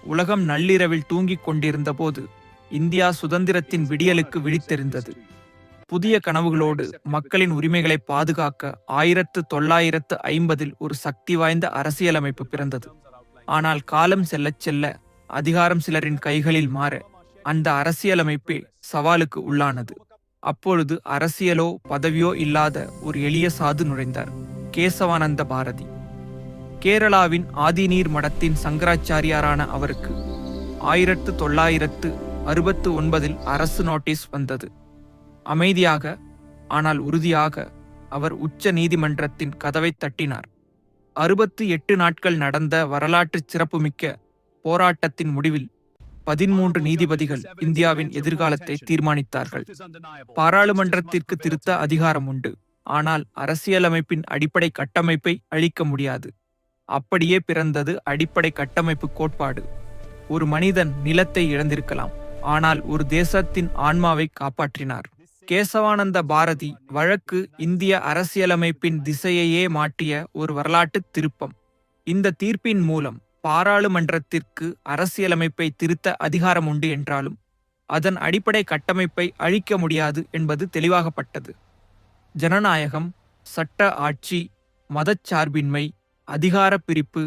உலகம் நள்ளிரவில் தூங்கிக் கொண்டிருந்தபோது இந்தியா சுதந்திரத்தின் விடியலுக்கு விழித்தெழுந்தது. புதிய கனவுகளோடு மக்களின் உரிமைகளை பாதுகாக்க 1950 ஒரு சக்தி வாய்ந்த அரசியலமைப்பு பிறந்தது. ஆனால் காலம் செல்லச் செல்ல அதிகாரம் சிலரின் கைகளில் மாற அந்த அரசியலமைப்பே சவாலுக்கு உள்ளானது. அப்பொழுது அரசியலோ பதவியோ இல்லாத ஒரு எளிய சாது நுழைந்தார், கேசவானந்த பாரதி. கேரளாவின் ஆதிநீர் மடத்தின் சங்கராச்சாரியாரான அவருக்கு 1969 அரசு நோட்டீஸ் வந்தது. அமைதியாக ஆனால் உறுதியாக அவர் உச்ச நீதிமன்றத்தின் கதவை தட்டினார். 68 நாட்கள் நடந்த வரலாற்று சிறப்புமிக்க போராட்டத்தின் முடிவில் 13 நீதிபதிகள் இந்தியாவின் எதிர்காலத்தை தீர்மானித்தார்கள். பாராளுமன்றத்திற்கு திருத்த அதிகாரம் உண்டு, ஆனால் அரசியலமைப்பின் அடிப்படை கட்டமைப்பை அழிக்க முடியாது. அப்படியே பிறந்தது அடிப்படை கட்டமைப்பு கோட்பாடு. ஒரு மனிதன் நிலத்தை இழந்திருக்கலாம், ஆனால் ஒரு தேசத்தின் ஆன்மாவை காப்பாற்றினார். கேசவானந்த பாரதி வழக்கு இந்திய அரசியலமைப்பின் திசையையே மாற்றிய ஒரு வரலாற்று திருப்பம். இந்த தீர்ப்பின் மூலம் பாராளுமன்றத்திற்கு அரசியலமைப்பை திருத்த அதிகாரம் உண்டு என்றாலும் அதன் அடிப்படை கட்டமைப்பை அழிக்க முடியாது என்பது தெளிவாகப்பட்டது. ஜனநாயகம், சட்ட ஆட்சி, மதச்சார்பின்மை, அதிகார பிரிப்பு,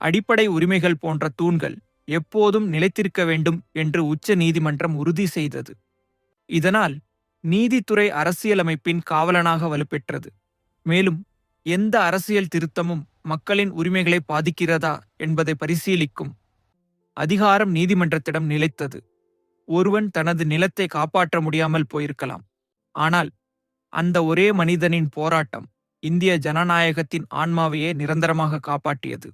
அடிப்படை உரிமைகள் போன்ற தூண்கள் எப்போதும் நிலைத்திருக்க வேண்டும் என்று உச்ச நீதிமன்றம் உறுதி செய்தது. இதனால் நீதித்துறை அரசியலமைப்பின் காவலனாக வலுப்பெற்றது. மேலும் எந்த அரசியல் திருத்தமும் மக்களின் உரிமைகளை பாதிக்கிறதா என்பதை பரிசீலிக்கும் அதிகாரம் நீதிமன்றத்திடம் நிலைத்தது. ஒருவன் தனது நிலத்தை காப்பாற்ற முடியாமல் போயிருக்கலாம், ஆனால் அந்த ஒரே மனிதனின் போராட்டம் இந்திய ஜனநாயகத்தின் ஆன்மாவையே நிரந்தரமாக காப்பாற்றியது.